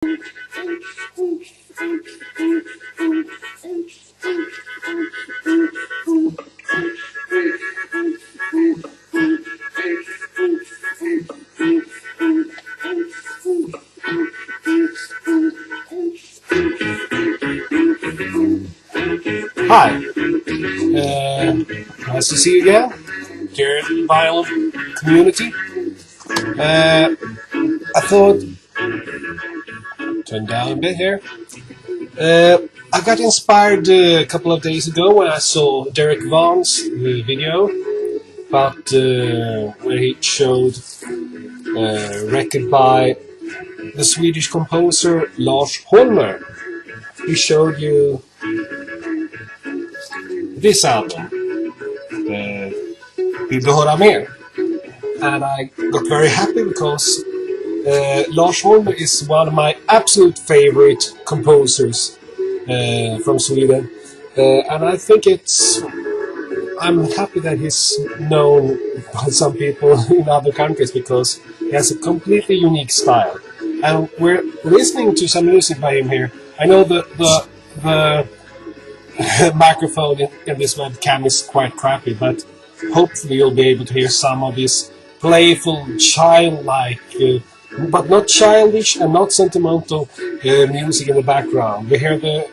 Hi, nice to see you again, dear vinyl community. I thought, turn down a bit here. I got inspired a couple of days ago when I saw Derek Vaughan's video about where he showed a record by the Swedish composer Lars Hollmer. He showed you this album, Vill du höra mer? And I got very happy because Lars Hollmer is one of my absolute favorite composers from Sweden, and I think I'm happy that he's known by some people in other countries because he has a completely unique style. And we're listening to some music by him here. I know the microphone in this webcam is quite crappy, but hopefully you'll be able to hear some of this playful, childlike, but not childish and not sentimental music in the background. We hear the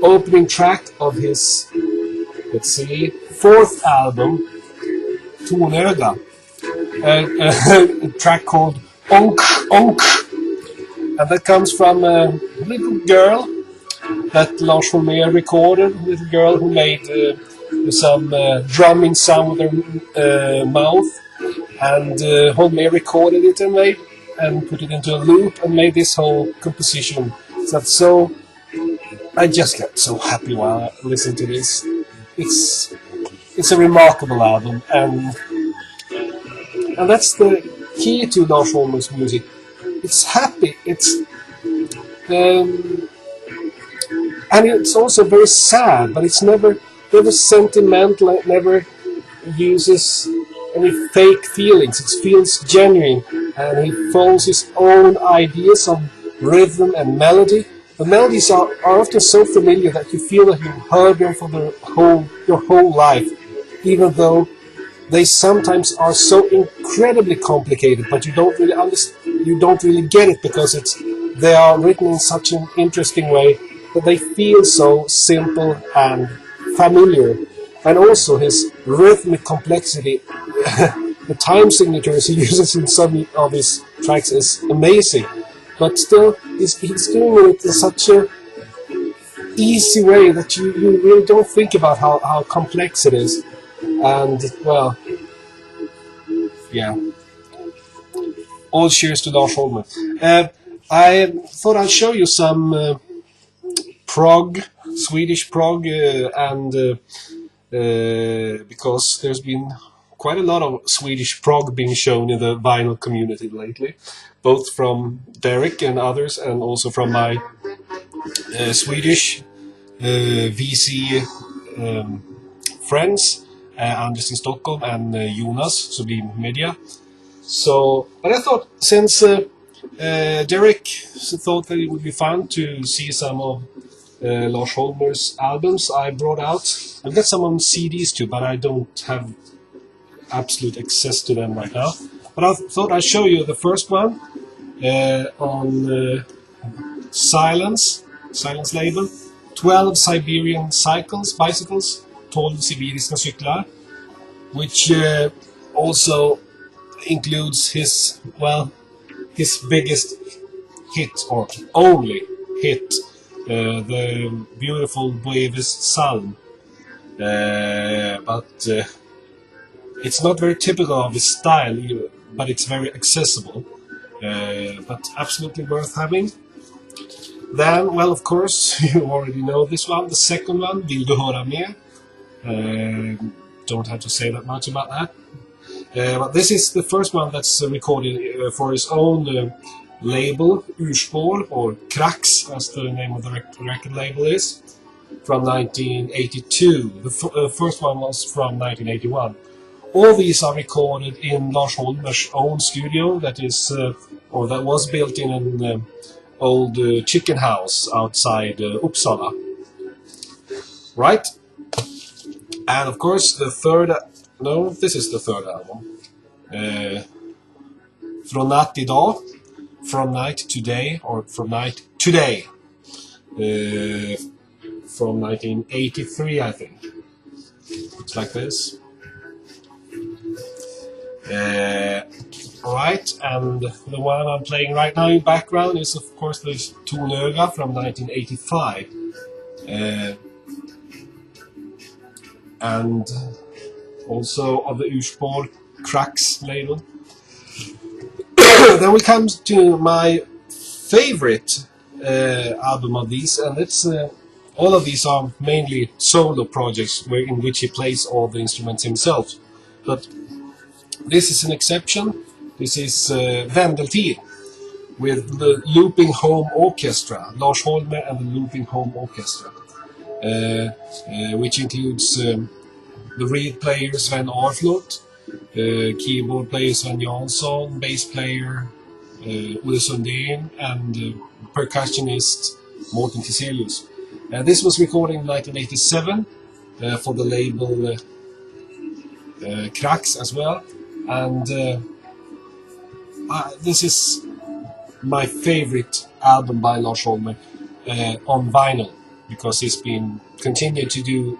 opening track of his, let's see, fourth album, Tonöga, a track called Onk Onk, and that comes from a little girl that Lars Hollmer recorded, a little girl who made some drumming sound with her mouth, and Hollmer recorded it and put it into a loop and made this whole composition. So I just got so happy while I listened to this. It's a remarkable album, and that's the key to Lars Hollmer's music. It's happy. And it's also very sad, but it's never sentimental. It never uses any fake feelings. It feels genuine, and he follows his own ideas of rhythm and melody. The melodies are often so familiar that you feel that you've heard them for your whole life, even though they sometimes are so incredibly complicated, but you don't really understand. You don't really get it because they are written in such an interesting way that they feel so simple and familiar. And also his rhythmic complexity, the time signatures he uses in some of his tracks is amazing. But still, he's doing it in such a easy way that you really don't think about how complex it is. And, well, yeah. All cheers to Lars Hollmer. I thought I'd show you some prog, Swedish prog, and because there's been quite a lot of Swedish prog being shown in the vinyl community lately, both from Derek and others, and also from my Swedish VC friends, Anders in Stockholm and Jonas, Sublim Media. So, but I thought, since Derek thought that it would be fun to see some of Lars Hollmer's albums, I've got some on CDs too, but I don't have absolute access to them right now. But I thought I'd show you the first one on Silence label, 12 Siberian bicycles, 12 sibiriska cyklar, which also includes his biggest hit, or only hit, the beautiful Boeves Psalm. But it's not very typical of his style, but it's very accessible, but absolutely worth having. Then, well, of course, you already know this one, the second one, Vill du höra mer? Don't have to say that much about that. But this is the first one that's recorded for his own label, Urspår, or Krax, as the name of the record label is, from 1982. The first one was from 1981. All these are recorded in Lars Hollmer's own studio, that was built in old chicken house outside Uppsala. Right? And of course the third, no, this is the third album. Från natt idag, From Night Today, or From Night Today. From 1983, I think. Looks like this. Right, and the one I'm playing right now in background is of course the Tonöga from 1985. And also of the Urspår Cracks label. Then we come to my favorite album of these, and it's all of these are mainly solo projects in which he plays all the instruments himself. But this is an exception. This is Vendeltid with the Looping Home Orchestra, Lars Hollmer and the Looping Home Orchestra, which includes the reed player Sven Arflot, keyboard player Sven Jansson, bass player Olle Sundén, and percussionist Mårten Tiselius. This was recorded in 1987 for the label Cracks as well, and this is my favorite album by Lars Hollmer on vinyl, because he's been continued to do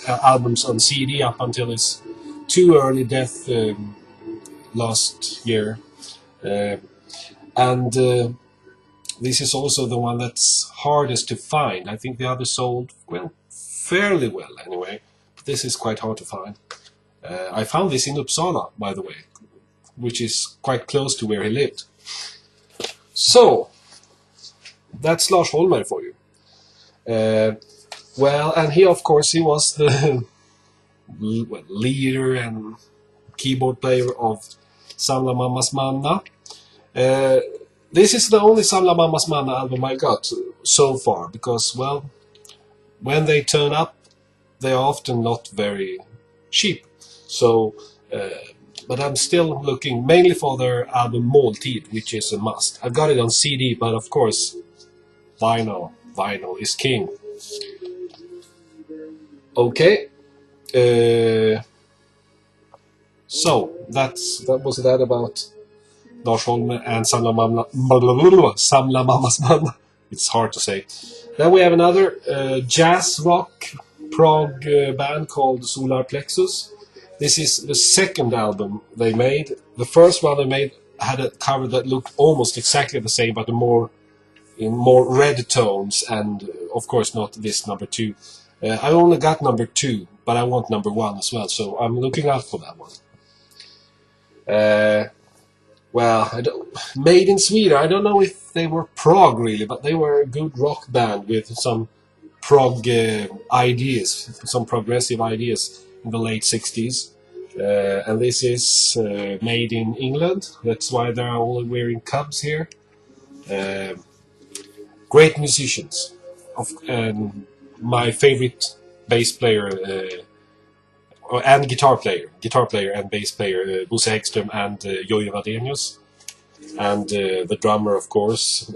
albums on CD up until his too early death last year, and this is also the one that's hardest to find. I think the others sold, well, fairly well anyway, but this is quite hard to find. I found this in Uppsala, by the way, which is quite close to where he lived. So, that's Lars Hollmer for you. Well, and he, of course, he was the leader and keyboard player of Samla Mammas Manna. This is the only Samla Mammas Manna album I got so far, because, well, when they turn up, they are often not very cheap. So, but I'm still looking mainly for their album Måltid, which is a must. I've got it on CD, but of course, vinyl is king. Okay. So that was that about Lars Hollmer and Samla Mammas Manna. It's hard to say. Then we have another jazz rock prog band called Solar Plexus. This is the second album they made. The first one they made had a cover that looked almost exactly the same, but in more red tones, and of course not this number 2. I only got number 2, but I want number 1 as well, so I'm looking out for that one. Well, made in Sweden. I don't know if they were prog really, but they were a good rock band with some prog ideas, some progressive ideas in the late 60s. And this is made in England. That's why they're all wearing Cubs here. Great musicians. My favorite bass player and guitar player and bass player Bosse Häggström and Jojje Wadenius, and the drummer, of course,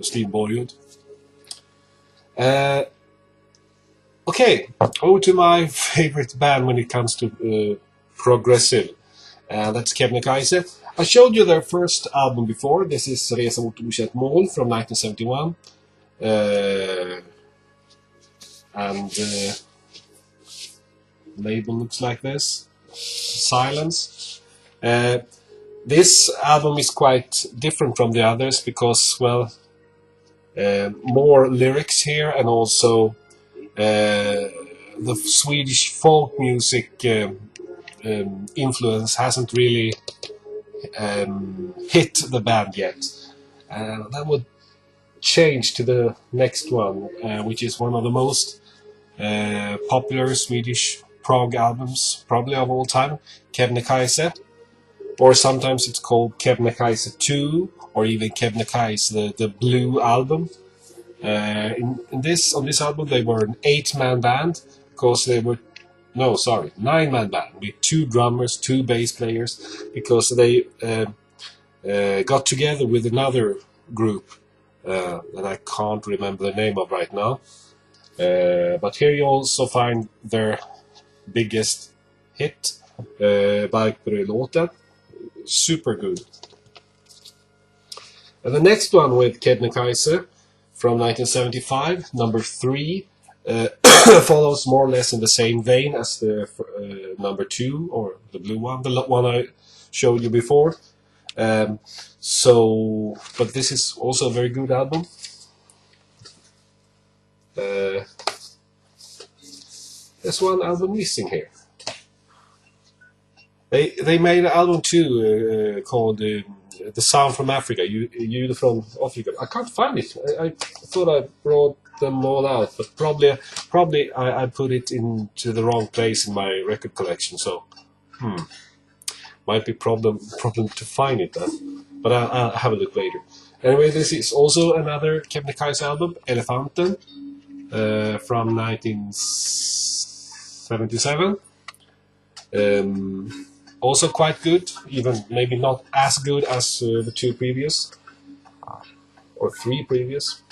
Steve Borgud. Okay, over to my favorite band when it comes to progressive. That's Kebnekaise. I showed you their first album before. This is Resa mot okänt mål from 1971. And label looks like this. Silence. This album is quite different from the others because, well, more lyrics here, and also the Swedish folk music influence hasn't really hit the band yet. That would change to the next one, which is one of the most popular Swedish prog albums, probably of all time, Kebnekaise, or sometimes it's called Kebnekaise 2, or even Kebnekaise, the Blue album. On this album they were an 8-man band, because they were 9-man band with 2 drummers, 2 bass players, because they got together with another group that I can't remember the name of right now. But here you also find their biggest hit, Barkbröd-låten. Super good. And the next one with Kebnekaise from 1975, number 3, follows more or less in the same vein as the number 2, or the blue one, the one I showed you before. But this is also a very good album. There's one album missing here. They made an album too called The Sound from Africa, You from Africa. I can't find it. I thought I brought them all out, but probably I put it into the wrong place in my record collection. So might be problem to find it then. But I'll have a look later. Anyway, this is also another Kebnekaise album, Elefanten, from 1977. Also quite good, even maybe not as good as the 2 previous, or 3 previous.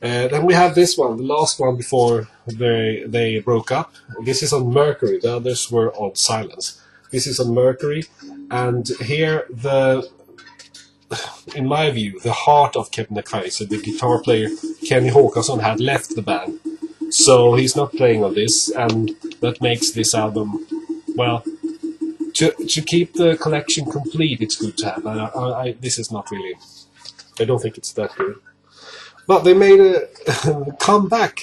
Then we have this one, the last one before they broke up. This is on Mercury, the others were on Silence. This is on Mercury, and here in my view, the heart of Kebnekaise, the guitar player Kenny Håkansson, had left the band. So he's not playing on this, and that makes this album, well, to keep the collection complete, it's good to have. This is not really, I don't think it's that good. But they made a comeback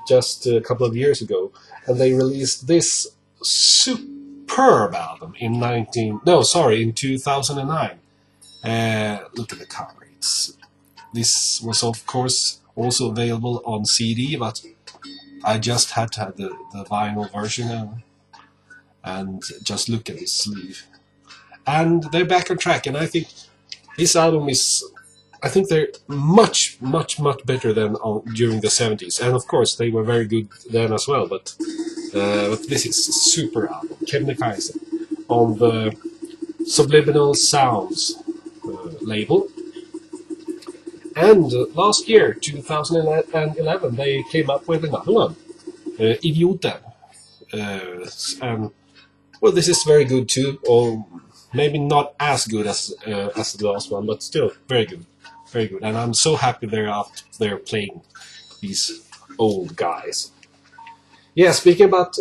just a couple of years ago, and they released this superb album in 2009. Look at the cover. This was of course also available on CD, but I just had to have the vinyl version and just look at this sleeve. And they're back on track, and I think this album is, I think they're much better than during the 70s. And of course they were very good then as well, but this is a super album, Kebnekaise, on the Subliminal Sounds label. And last year, 2011, they came up with another one, Idioten. And well, this is very good too, or maybe not as good as the last one, but still very good, very good. And I'm so happy they're out there playing these old guys. Yeah, speaking about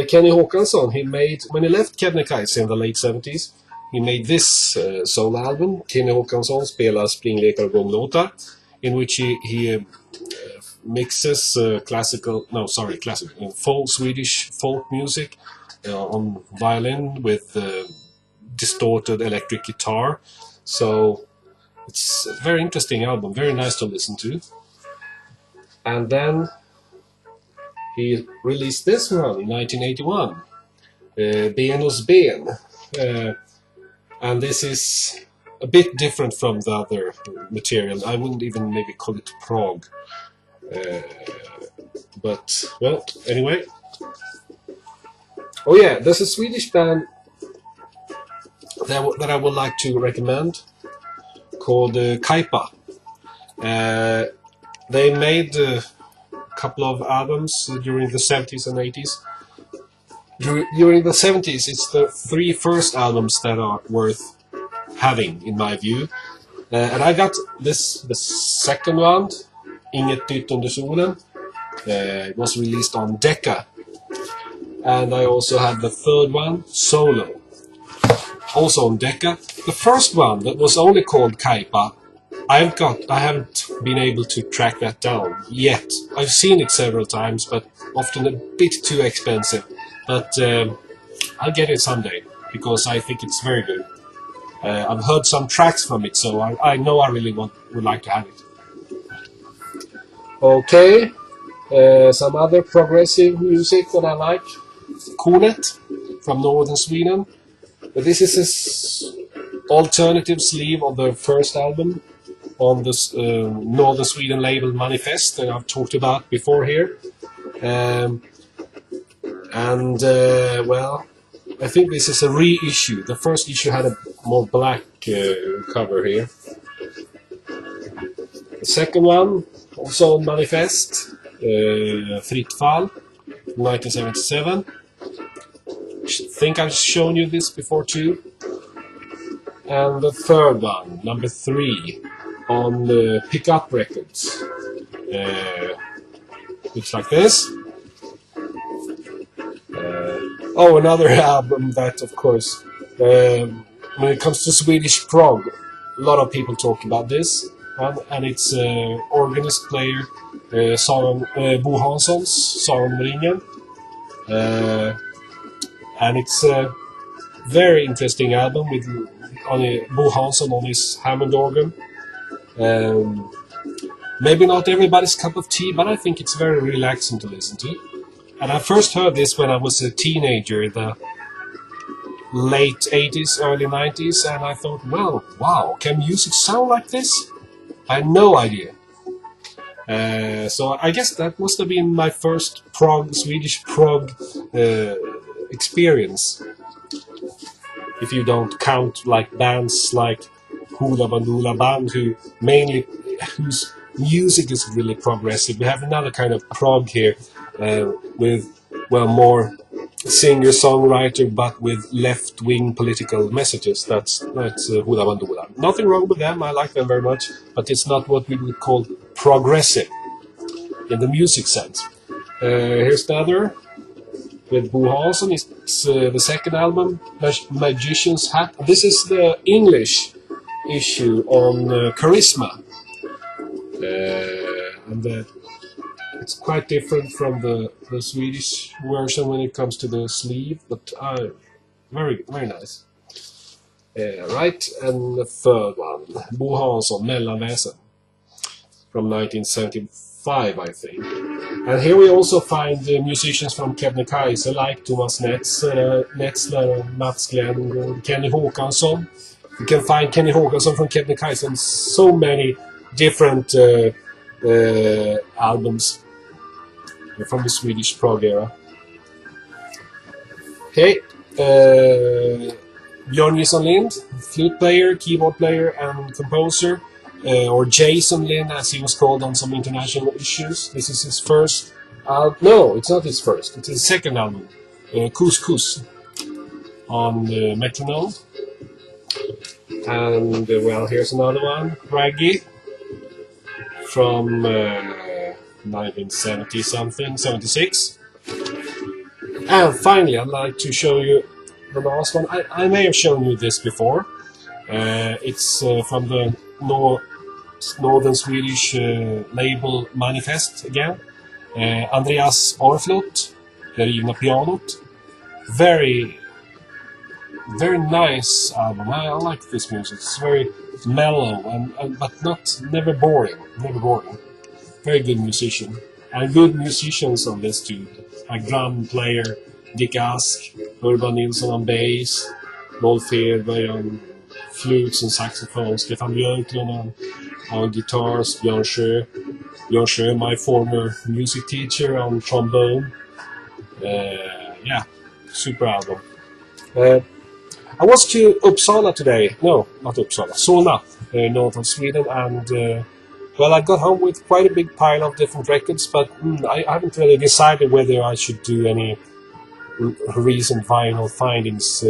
Kenny Håkansson, he made, when he left Kebnekaise in the late 70s, he made this solo album, Kenny Håkansson spelar springlekar och gånglåtar, in which he mixes classical Swedish folk music on violin with distorted electric guitar. So it's a very interesting album, very nice to listen to. And then he released this one in 1981, Benos Ben. And this is a bit different from the other material. I wouldn't even maybe call it prog. But, well, anyway. Oh yeah, there's a Swedish band that I would like to recommend called Kaipa. They made a couple of albums during the 70s and 80s. During the 70s, it's the 3 first albums that are worth having, in my view. And I got the second one, Inget nytt under solen. It was released on Decca. And I also had the third one, Solo, also on Decca. The first one, that was only called Kaipa, I haven't been able to track that down yet. I've seen it several times, but often a bit too expensive. But I'll get it someday, because I think it's very good. I've heard some tracks from it, so I know I really would like to have it. Okay, some other progressive music that I like. Kornet from northern Sweden. This is his alternative sleeve of the first album on this northern Sweden label Manifest that I've talked about before here. Well, I think this is a reissue. The first issue had a more black cover here. The second one, also on Manifest, Fritt Fall, 1977. I think I've shown you this before too. And the third one, number 3, on Pickup Records. Looks like this. Oh, another album that, of course, when it comes to Swedish prog, a lot of people talk about this. And it's organist player Bo Hansson's Saron Ringen. And it's a very interesting album with Bo Hansson on his Hammond organ. Maybe not everybody's cup of tea, but I think it's very relaxing to listen to. And I first heard this when I was a teenager in the late 80s, early 90s, and I thought, well, wow, can music sound like this? I had no idea. So I guess that must have been my first Swedish prog experience. If you don't count like bands like Hoola Bandoola Band, whose music is really progressive. We have another kind of prog here with, well, more singer-songwriter, but with left-wing political messages. That's Hoola Bandoola. Nothing wrong with them, I like them very much, but it's not what we would call progressive in the music sense. Here's the other, with Bo Hansson. It's the second album, Magician's Hat. This is the English issue on Charisma. And it's quite different from the Swedish version when it comes to the sleeve, but very, very nice. Right, and the third one, Bo Hansson, Mellanväsen, from 1975, I think. And here we also find musicians from Kebnekaise, like Thomas Netzler, Mats Glenn, Kenny Håkansson. You can find Kenny Håkansson from Kebnekaise on so many different albums from the Swedish prog era. Okay, Björn Jason Lind, flute player, keyboard player and composer, or Jason Lind as he was called on some international issues. This is his first no, it's not his first, it's his second album, Kus on Metronome. And well, here's another one, Raggy, from 1970 something, 76. And finally, I'd like to show you the last one. I may have shown you this before. It's from the northern Swedish label Manifest again. Andreas Orflot, Det rivna pianot. Very, very nice album. I like this music. It's very mellow but never boring. Never boring. Very good musician. And good musicians on this too. Like drum player Dick Ask, Urban Nilsson on bass, Rolf Edberg on flutes and saxophone, Stefan Björklund on guitars, Björn Sjö, my former music teacher, on trombone. Yeah, super album. I was to Uppsala today. No, not Uppsala. Solna, north of Sweden, and well, I got home with quite a big pile of different records, but I haven't really decided whether I should do any recent vinyl findings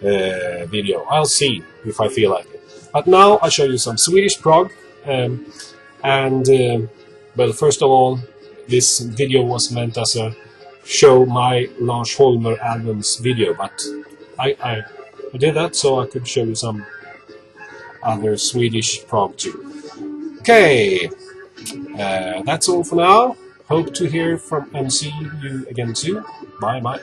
video. I'll see if I feel like it. But now I'll show you some Swedish prog, well, first of all, this video was meant as a show my Lars Hollmer albums video, but I did that so I could show you some other Swedish prog too. Okay, that's all for now. Hope to hear from and see you again soon. Bye bye.